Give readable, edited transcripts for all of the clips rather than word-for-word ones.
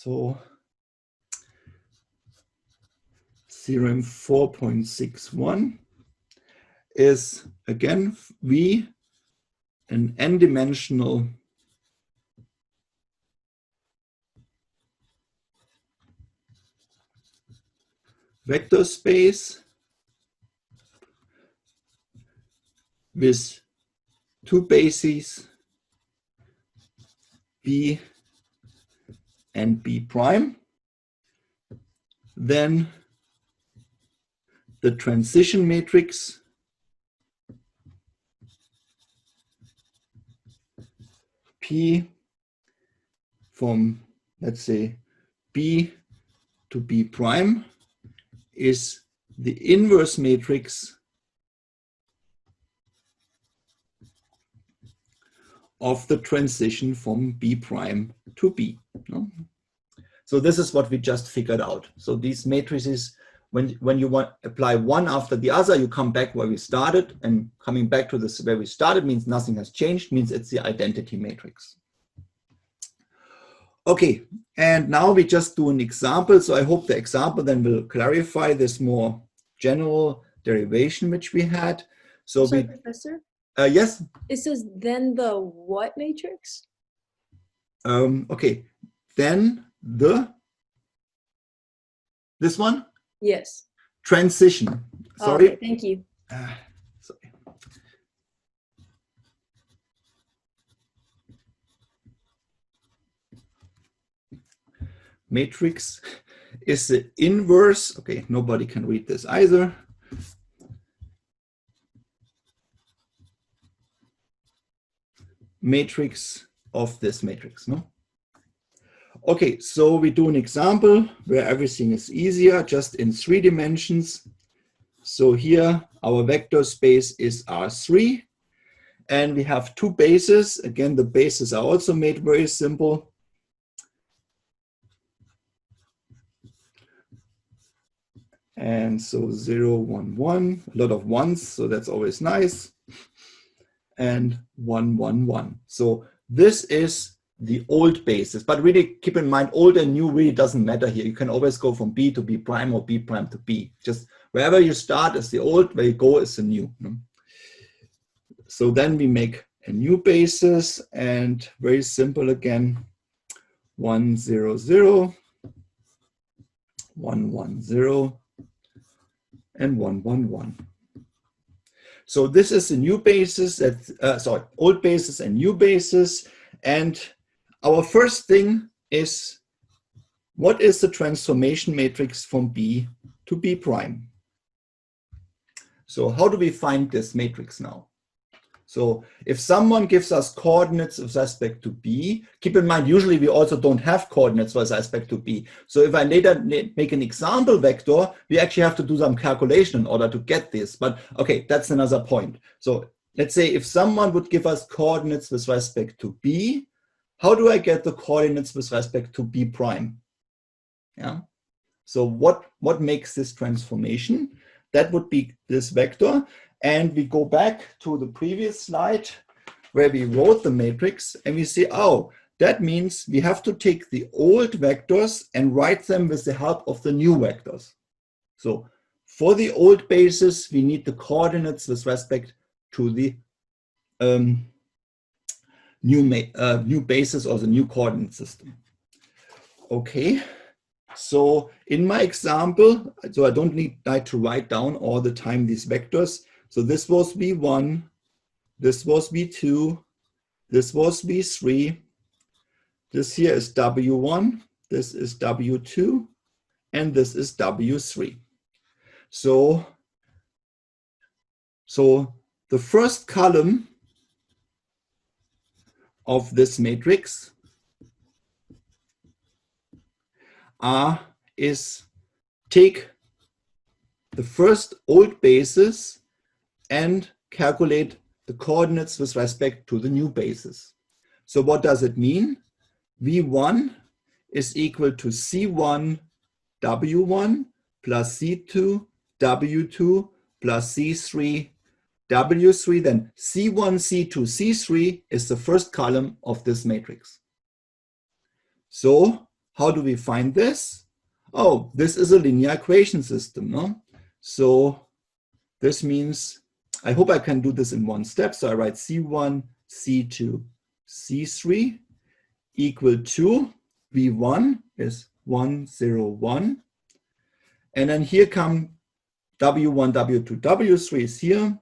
So theorem 4.61 is again V, an n-dimensional vector space with two bases, B and B prime. Then the transition matrix P from, let's say, B to B prime is the inverse matrix of the transition from B prime to B. No? So this is what we just figured out. So these matrices, when you want apply one after the other, you come back where we started, and coming back to this where we started means nothing has changed, means it's the identity matrix. Okay, and now we just do an example. So I hope the example then will clarify this more general derivation which we had. So sorry, Professor? Yes? It says then the what matrix? Okay, then this one? Yes. Transition. Sorry. Okay, thank you. Sorry. Matrix is the inverse. Okay, nobody can read this either. Matrix of this matrix, no? Okay, so we do an example where everything is easier, just in 3 dimensions. So here our vector space is R3, and we have 2 bases. Again, the bases are also made very simple. And so 0, 1, 1, a lot of ones, so that's always nice. And 1, 1, 1. So this is the old basis, but really keep in mind, old and new really doesn't matter here. You can always go from B to B prime or B prime to B. Just wherever you start is the old, where you go is the new. So then we make a new basis, and very simple again, 1, 0, 0, 1, 1, 0, and 1, 1, 1. So this is the new basis, that, old basis and new basis. And our first thing is, what is the transformation matrix from B to B prime? So how do we find this matrix now? So if someone gives us coordinates with respect to B, keep in mind, usually we also don't have coordinates with respect to B. So if I later make an example vector, we actually have to do some calculation in order to get this. But okay, that's another point. So let's say if someone would give us coordinates with respect to B, how do I get the coordinates with respect to B prime? Yeah. So what makes this transformation? That would be this vector. And we go back to the previous slide where we wrote the matrix, and we see, oh, that means we have to take the old vectors and write them with the help of the new vectors. So for the old basis, we need the coordinates with respect to the new basis or the new coordinate system. Okay. So in my example, so I don't need to write down all the time these vectors. So this was V1, this was V2, this was V3, this here is W1, this is W2, and this is W3. So the first column of this matrix is take the first old basis and calculate the coordinates with respect to the new basis. So what does it mean? V1 is equal to C1 W1 plus C2 W2 plus C3 W3. Then C1, C2, C3 is the first column of this matrix. So how do we find this? Oh, this is a linear equation system, no? So this means, I hope I can do this in one step. So I write C1, C2, C3 equal to V1 is 1, 0, 1. And then here come W1, W2, W3 is here.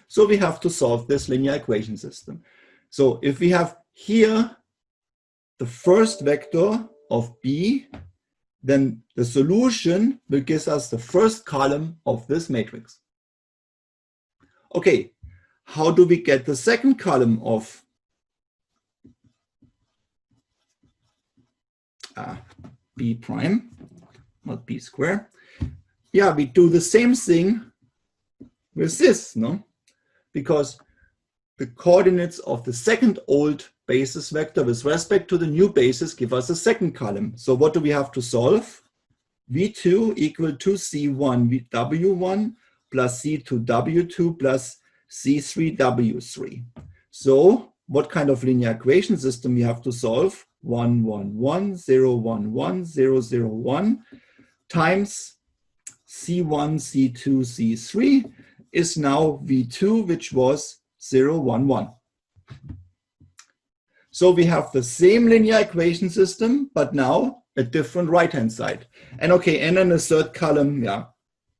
So we have to solve this linear equation system. So if we have here the first vector of B, then the solution will give us the first column of this matrix. Okay, how do we get the second column of B prime, not B square? Yeah, we do the same thing with this, no? Because the coordinates of the second old basis vector with respect to the new basis give us a second column. So what do we have to solve? V2 equal to C1 W1 plus C2 W2 plus C3 W3. So what kind of linear equation system we have to solve? 1, 1, 1, 0, 1, 1, 0, 0, 1 times C1, C2, C3 is now V2, which was 0, 1, 1. So we have the same linear equation system, but now a different right-hand side. And okay, and then the third column, yeah,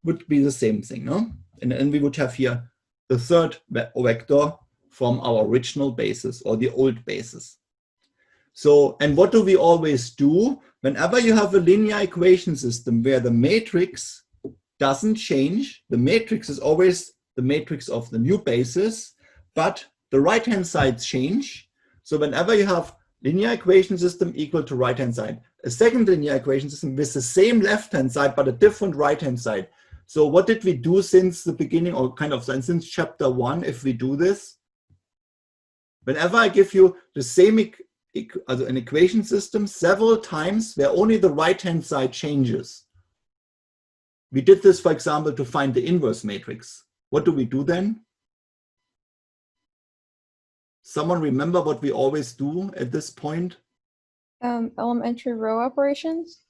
would be the same thing, no? And we would have here the third vector from our original basis or the old basis. So, and what do we always do? Whenever you have a linear equation system where the matrix doesn't change, the matrix is always the matrix of the new basis, but the right-hand sides change. So whenever you have linear equation system equal to right-hand side, a second linear equation system with the same left-hand side, but a different right-hand side. So what did we do since the beginning, or kind of since chapter 1, if we do this? Whenever I give you the same an equation system several times where only the right-hand side changes. We did this, for example, to find the inverse matrix. What do we do then? Someone remember what we always do at this point? Elementary row operations?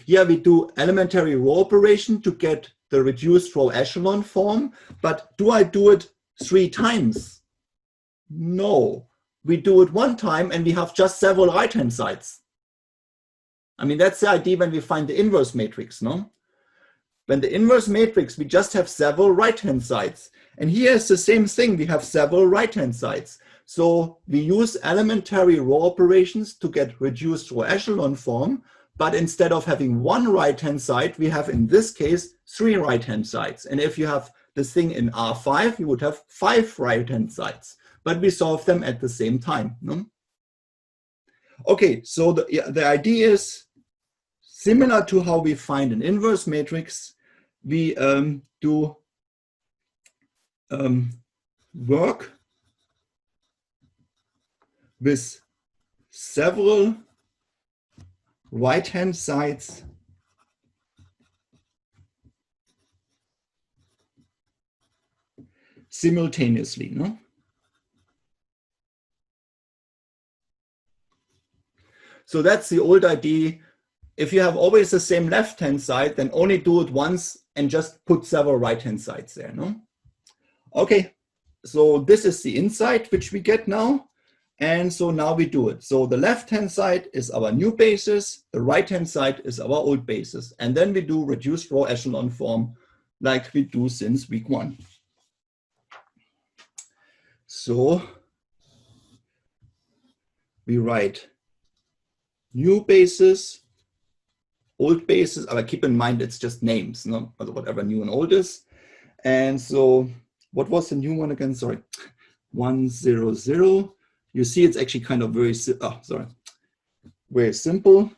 Yeah, we do elementary row operation to get the reduced row echelon form, but do I do it 3 times? No, we do it 1 time and we have just several right-hand sides. I mean, that's the idea when we find the inverse matrix, no? When the inverse matrix, we just have several right-hand sides. And here is the same thing, we have several right-hand sides. So we use elementary row operations to get reduced row echelon form, but instead of having 1 right-hand side, we have in this case 3 right-hand sides. And if you have this thing in R5, you would have 5 right-hand sides, but we solve them at the same time. No? Okay, so the idea is similar to how we find an inverse matrix. We do work with several right-hand sides simultaneously, no? So that's the old idea. If you have always the same left-hand side, then only do it once and just put several right-hand sides there, no? Okay, so this is the insight which we get now. And so now we do it. So the left-hand side is our new basis, the right-hand side is our old basis. And then we do reduced row echelon form like we do since week 1. So we write new basis, old basis, but keep in mind it's just names, no? Whatever new and old is. And so what was the new one again? Sorry, 1, 0, 0. You see it's actually kind of very, very simple.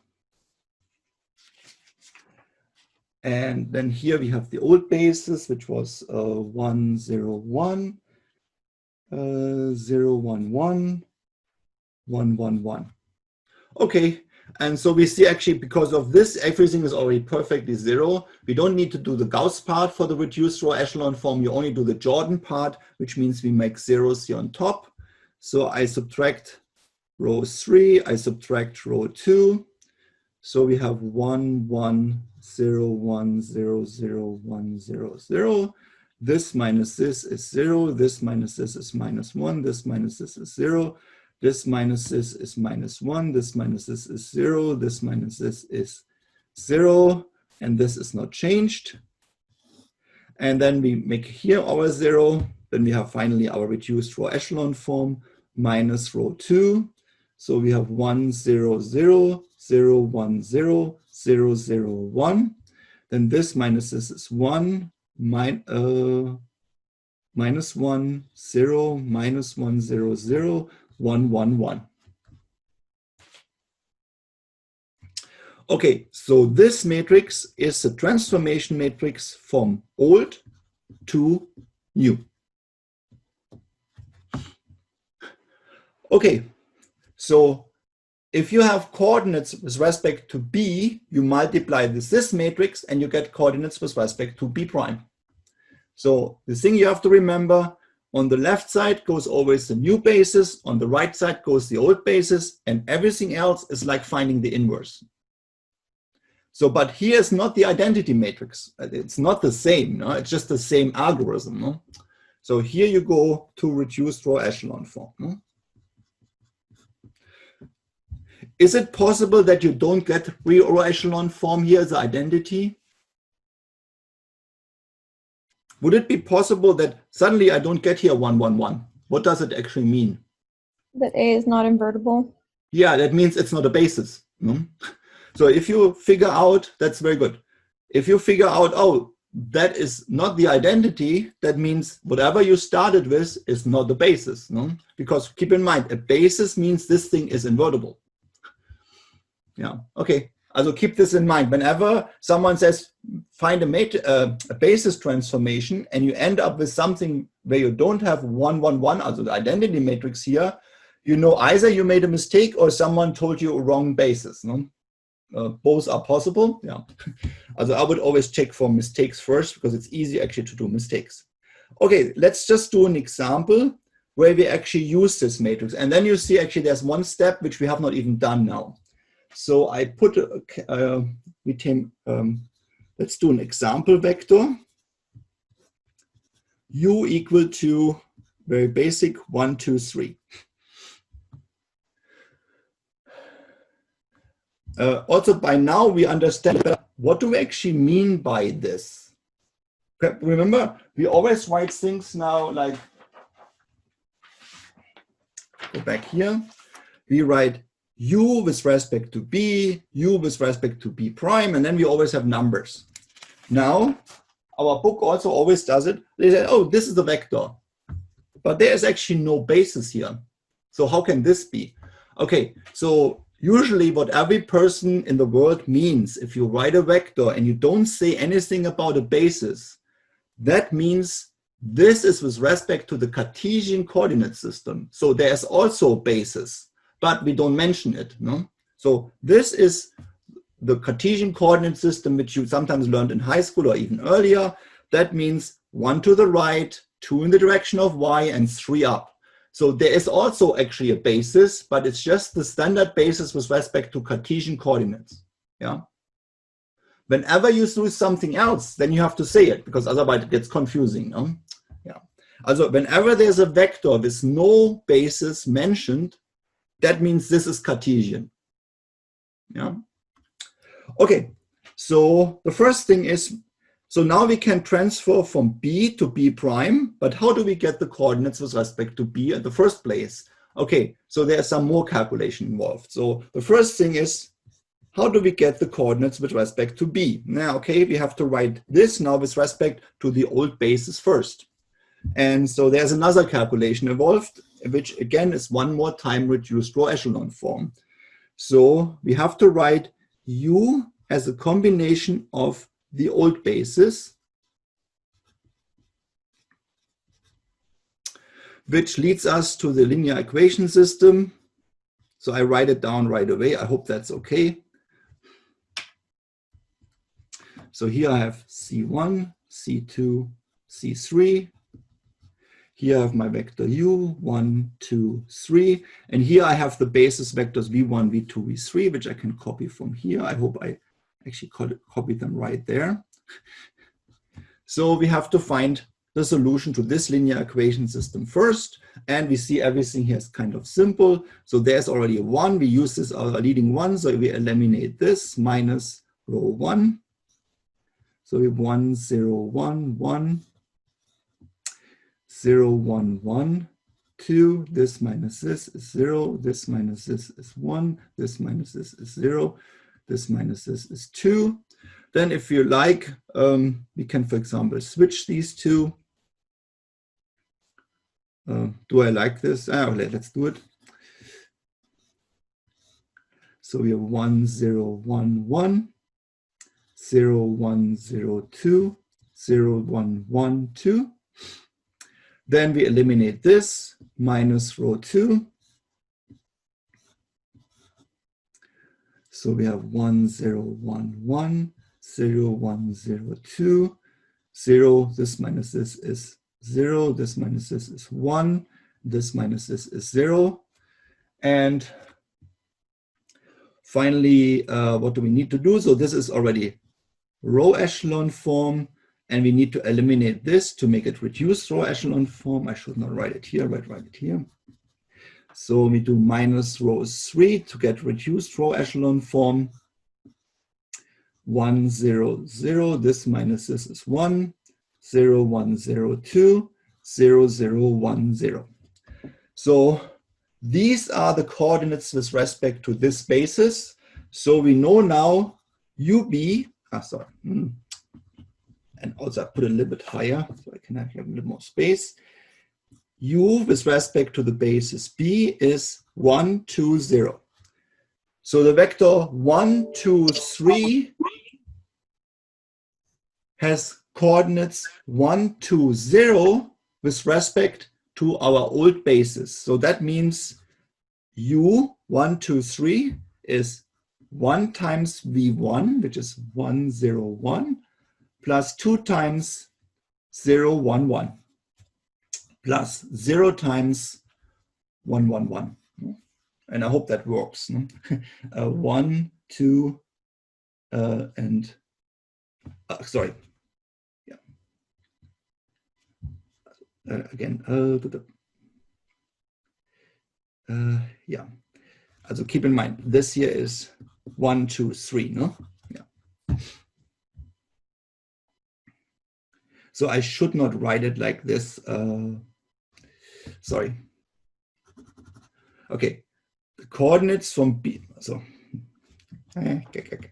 And then here we have the old basis, which was 1, 0, 1, 0, 1, 1, 1, 1, 1. Okay, and so we see actually because of this, everything is already perfectly 0. We don't need to do the Gauss part for the reduced row echelon form. You only do the Jordan part, which means we make zeros here on top. So I subtract row 3, I subtract row 2. So we have 1, 1, 0, 1, 0, 0, 1, 0, 0. This minus this is 0. This minus this is minus 1. This minus this is 0. This minus this is minus 1. This minus this is 0. This minus this is 0. And this is not changed. And then we make here our 0. Then we have finally our reduced row echelon form minus row 2. So we have 1, 0, 0, 0, 1, 0, 0, 0, 1. Then this minus this is 1, minus 1, 0, minus 1, 0, 0, 1, 1, 1. Okay, so this matrix is the transformation matrix from old to new. Okay, so if you have coordinates with respect to B, you multiply this matrix and you get coordinates with respect to B prime. So the thing you have to remember, on the left side goes always the new basis, on the right side goes the old basis, and everything else is like finding the inverse. So, but here is not the identity matrix. It's not the same, no? It's just the same algorithm. No? So here you go to reduced row echelon form. No? Is it possible that you don't get row echelon form here as an identity? Would it be possible that suddenly I don't get here 1, 1, 1? What does it actually mean? That A is not invertible. Yeah, that means it's not a basis. No? So if you figure out, that's very good. If you figure out, oh, that is not the identity, that means whatever you started with is not the basis. No? Because keep in mind, a basis means this thing is invertible. Yeah, okay. Also keep this in mind. Whenever someone says, find a basis transformation, and you end up with something where you don't have 1, 1, 1, also the identity matrix here, you know either you made a mistake or someone told you a wrong basis. No? Both are possible. Yeah. Also I would always check for mistakes first because it's easy actually to do mistakes. Okay, let's just do an example where we actually use this matrix. And then you see actually there's one step which we have not even done now. So I put, let's do an example vector. U equal to, very basic, 1, 2, 3. Also, by now we understand what do we actually mean by this. Remember, we always write things now like, go back here, we write U with respect to B, U with respect to B prime, and then we always have numbers. Now, our book also always does it. They say, oh, this is the vector. But there is actually no basis here. So how can this be? Okay, so usually what every person in the world means, if you write a vector and you don't say anything about a basis, that means this is with respect to the Cartesian coordinate system. So there's also a basis, but we don't mention it. No? So this is the Cartesian coordinate system, which you sometimes learned in high school or even earlier. That means 1 to the right, 2 in the direction of y, and 3 up. So there is also actually a basis, but it's just the standard basis with respect to Cartesian coordinates. Yeah. Whenever you do something else, then you have to say it, because otherwise it gets confusing. No? Yeah. Also, whenever there's a vector with no basis mentioned, that means this is Cartesian. Yeah. Okay. So the first thing is, so now we can transfer from B to B prime, but how do we get the coordinates with respect to B in the first place? Okay, so there's some more calculation involved. So the first thing is, how do we get the coordinates with respect to B? Now, okay, we have to write this now with respect to the old basis first. And so there's another calculation involved, which again is one more time reduced row echelon form. So we have to write U as a combination of the old basis, which leads us to the linear equation system. So I write it down right away. I hope that's okay. So here I have C1, C2, C3. Here I have my vector u, 1, 2, 3. And here I have the basis vectors v1, v2, v3, which I can copy from here. I hope I actually copied them right there. So we have to find the solution to this linear equation system first. And we see everything here is kind of simple. So there's already a 1. We use this our leading 1. So we eliminate this minus rho 1. So we have 1, 0, 1, 1. 0, 1, 1, 2, this minus this is 0, this minus this is 1, this minus this is 0, this minus this is 2. Then if you like, we can, for example, switch these two. Do I like this? Let's do it. So we have 1, 0, 1, 1, 0, 1, 0, 2, 0, 1, 1, 2. Then we eliminate this, minus rho 2. So we have 1, 0, 1, 1, 0, 1, 0, 2, 0. This minus this is 0. This minus this is 1. This minus this is 0. And finally, what do we need to do? So this is already row echelon form. And we need to eliminate this to make it reduced row echelon form. I should not write it here, but write it here. So we do minus row 3 to get reduced row echelon form. 1, 0, 0. This minus this is 1. 0, 1, 0, 2. 0, 0, 1, 0. So these are the coordinates with respect to this basis. So we know now UB, and also I put it a little bit higher so I can have a little more space. U with respect to the basis B is 1, 2, 0. So the vector 1, 2, 3 has coordinates 1, 2, 0 with respect to our old basis. So that means U 1, 2, 3 is 1 times V1, which is 1, 0, 1. Plus 2 times 0, 1, 1, plus 0 times 1, 1, 1. And I hope that works. 1, 2, and sorry. Yeah. Again. Yeah. Also keep in mind, this here is 1, 2, 3, no? Yeah. So I should not write it like this. Sorry. Okay, the coordinates from B. So,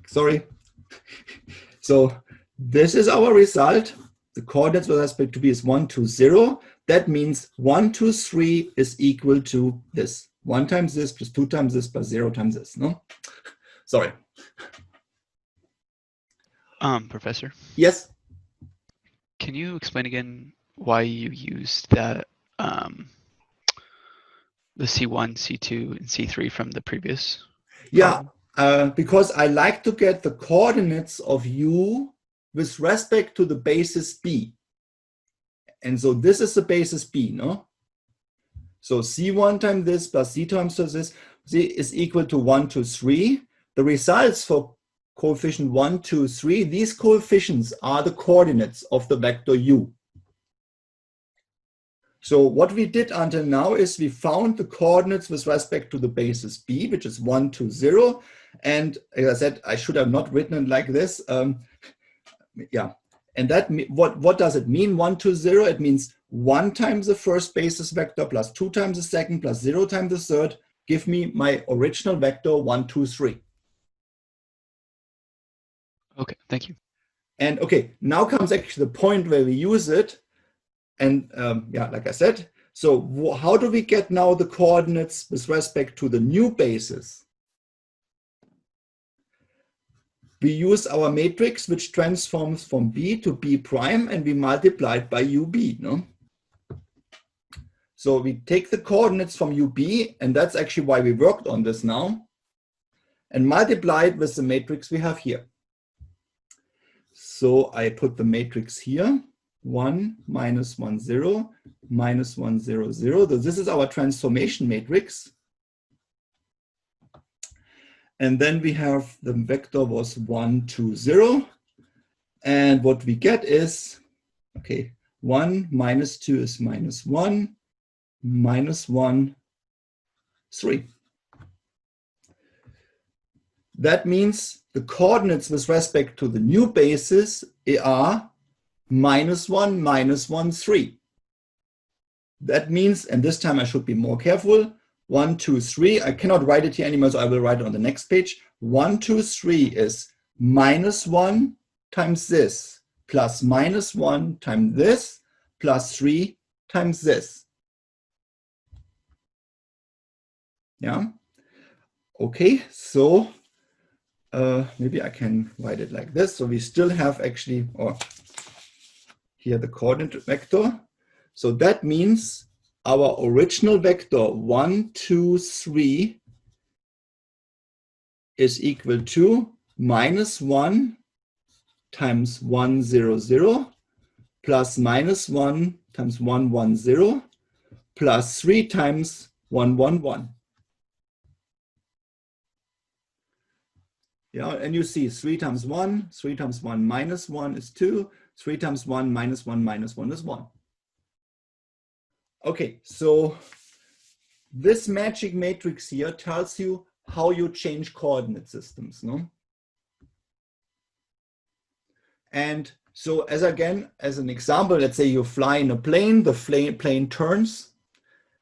sorry. So this is our result. The coordinates with respect to B is 1, 2, 0. That means 1, 2, 3 is equal to this. 1 times this plus 2 times this plus 0 times this. No? Sorry. Professor? Yes? Can you explain again why you used that the C1, C2, and C3 from the previous? Yeah, because I like to get the coordinates of U with respect to the basis B. And so this is the basis B, no? So C1 times this plus C times this is equal to 1, 2, 3. The results for coefficient 1, 2, 3, these coefficients are the coordinates of the vector U. So what we did until now is we found the coordinates with respect to the basis B, which is 1, 2, 0. And as I said, I should have not written it like this. Yeah. And that what does it mean, 1, 2, 0? It means 1 times the first basis vector plus 2 times the second plus 0 times the third. Give me my original vector 1, 2, 3. Okay, thank you. And okay, now comes actually the point where we use it. And yeah, like I said, so how do we get now the coordinates with respect to the new basis? We use our matrix, which transforms from B to B prime, and we multiply it by UB, no? So we take the coordinates from UB, and that's actually why we worked on this now, and multiply it with the matrix we have here. So I put the matrix here. 1, minus 1, 0, minus 1, 0, 0. So this is our transformation matrix. And then we have the vector was 1, 2, 0. And what we get is, okay, 1 minus 2 is minus 1, minus 1, 3. That means the coordinates with respect to the new basis are minus 1, minus 1, 3. That means, and this time I should be more careful, 1, 2, 3. I cannot write it here anymore, so I will write it on the next page. 1, 2, 3 is minus 1 times this, plus minus 1 times this, plus 3 times this. Yeah. Okay, so maybe I can write it like this. So we still have actually, or here the coordinate vector. So that means our original vector 1, 2, 3 is equal to minus 1 times 1, 0, 0, plus minus 1 times 1, 1, 0, plus 3 times 1, 1, 1. Yeah, and you see 3 times 1 minus 1 is 2, 3 times 1 minus 1 minus 1 is 1. Okay, so this magic matrix here tells you how you change coordinate systems, no? And so as an example, let's say you fly in a plane, the plane turns,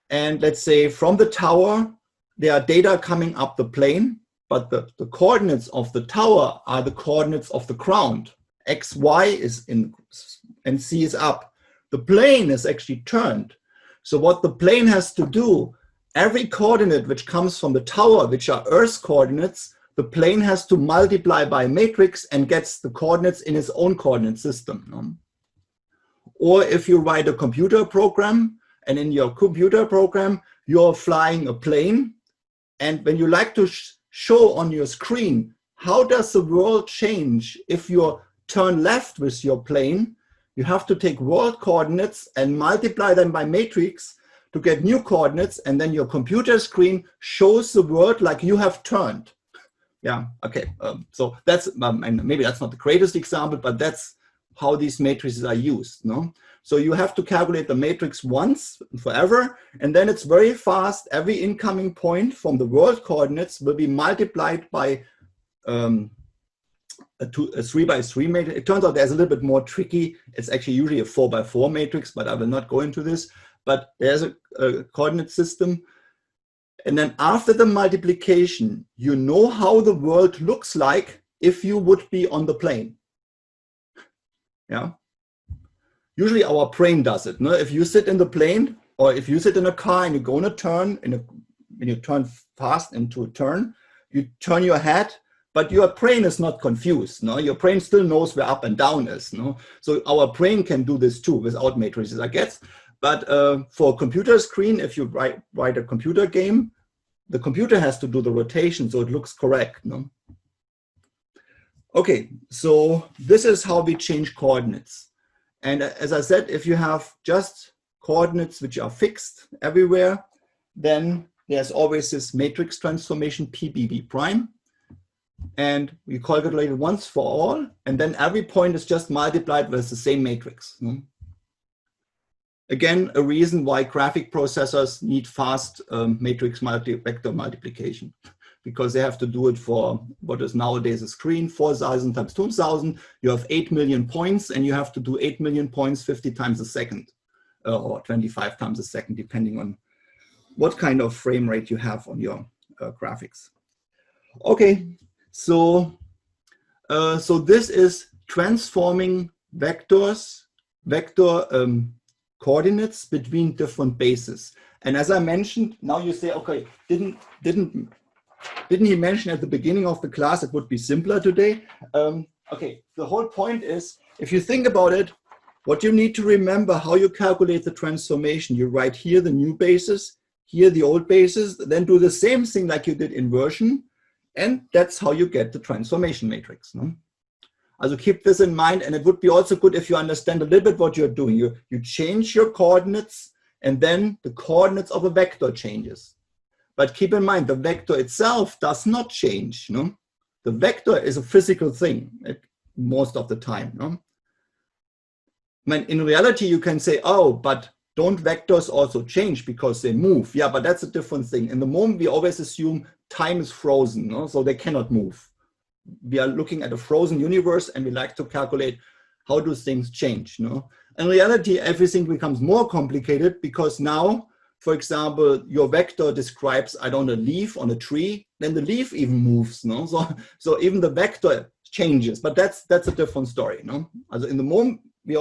and let's say from the tower, there are data coming up the plane, but the coordinates of the tower are the coordinates of the ground. X, Y is in, and C is up. The plane is actually turned. So what the plane has to do, every coordinate which comes from the tower, which are Earth's coordinates, the plane has to multiply by a matrix and gets the coordinates in its own coordinate system. No? Or if you write a computer program, and in your computer program, you're flying a plane, and when you like to show on your screen, how does the world change if you turn left with your plane, you have to take world coordinates and multiply them by matrix to get new coordinates, and then your computer screen shows the world like you have turned. Yeah, okay, so that's, and maybe that's not the greatest example, but that's how these matrices are used, no? So you have to calculate the matrix once forever, and then it's very fast. Every incoming point from the world coordinates will be multiplied by a 3 by 3 matrix. It turns out there's a little bit more tricky. It's actually usually a 4 by 4 matrix, but I will not go into this. But there's a coordinate system. And then after the multiplication, you know how the world looks like if you would be on the plane. Yeah. Usually our brain does it. No? If you sit in the plane, or if you sit in a car and you go on a turn, when you turn fast into a turn, you turn your head, but your brain is not confused. No? Your brain still knows where up and down is. No? So our brain can do this too without matrices, I guess. But for a computer screen, if you write a computer game, the computer has to do the rotation so it looks correct. No? Okay, so this is how we change coordinates. And as I said, if you have just coordinates which are fixed everywhere, then there's always this matrix transformation PBB prime. And we calculate it once for all, and then every point is just multiplied with the same matrix. No? Again, a reason why graphic processors need fast matrix vector multiplication, because they have to do it for what is nowadays a screen, 4,000 times 2,000. You have 8 million points, and you have to do 8 million points 50 times a second, or 25 times a second, depending on what kind of frame rate you have on your graphics. Okay, so this is transforming vector coordinates between different bases. And as I mentioned, now you say, okay, didn't he mention at the beginning of the class it would be simpler today? Okay, the whole point is, if you think about it, what you need to remember how you calculate the transformation. You write here the new basis, here the old basis, then do the same thing like you did inversion, and that's how you get the transformation matrix. No? Also keep this in mind, and it would be also good if you understand a little bit what you're doing. You change your coordinates, and then the coordinates of a vector changes. But keep in mind, the vector itself does not change. No? The vector is a physical thing most of the time. No? When in reality, you can say, oh, but don't vectors also change because they move? Yeah, but that's a different thing. In the moment, we always assume time is frozen, no? So they cannot move. We are looking at a frozen universe, and we like to calculate how do things change. No? In reality, everything becomes more complicated because now, for example, your vector describes, I don't know, a leaf on a tree, then the leaf even moves. No? So even the vector changes, but that's a different story. No? Also in the moment, we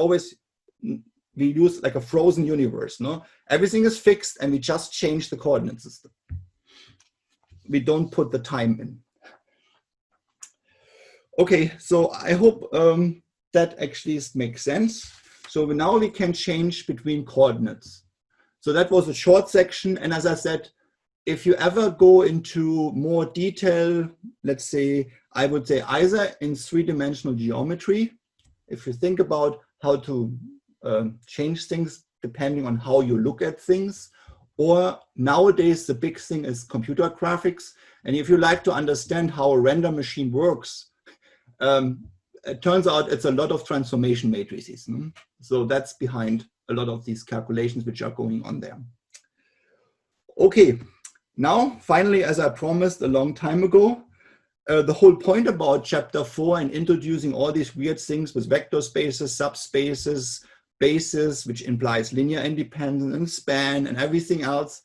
use like a frozen universe. No? Everything is fixed, and we just change the coordinate system. We don't put the time in. Okay, so I hope that actually makes sense. So now we can change between coordinates. So that was a short section. And as I said, if you ever go into more detail, let's say, I would say either in three-dimensional geometry, if you think about how to change things depending on how you look at things, or nowadays the big thing is computer graphics. And if you like to understand how a render machine works, it turns out it's a lot of transformation matrices. So that's behind a lot of these calculations which are going on there. Okay, now finally, as I promised a long time ago, the whole point about chapter 4 and introducing all these weird things with vector spaces, subspaces, bases, which implies linear independence and span and everything else.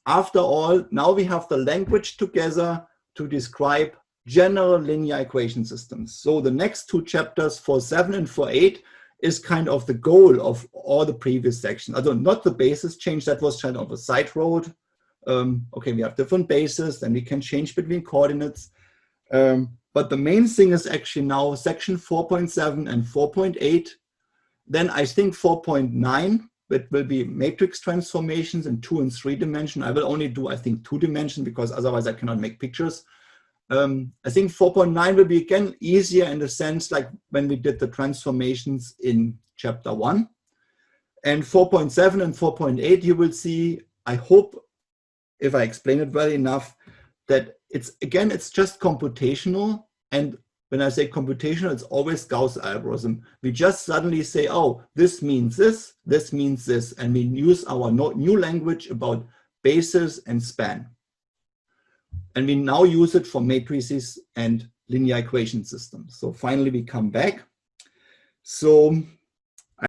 After all, now we have the language together to describe general linear equation systems. So the next two chapters, 4.7 and 4.8, is kind of the goal of all the previous sections. Although not the basis change, that was kind of a side road. Okay, we have different bases, then we can change between coordinates. But the main thing is actually now section 4.7 and 4.8. Then I think 4.9, it will be matrix transformations in 2 and 3 dimension. I will only do, I think, 2 dimension because otherwise I cannot make pictures. I think 4.9 will be again easier in the sense like when we did the transformations in chapter 1. And 4.7 and 4.8, you will see, I hope, if I explain it well enough, that it's just computational. And when I say computational, it's always Gauss algorithm. We just suddenly say, oh, this means this, this means this. And we use our new language about basis and span. And we now use it for matrices and linear equation systems. So finally, we come back. So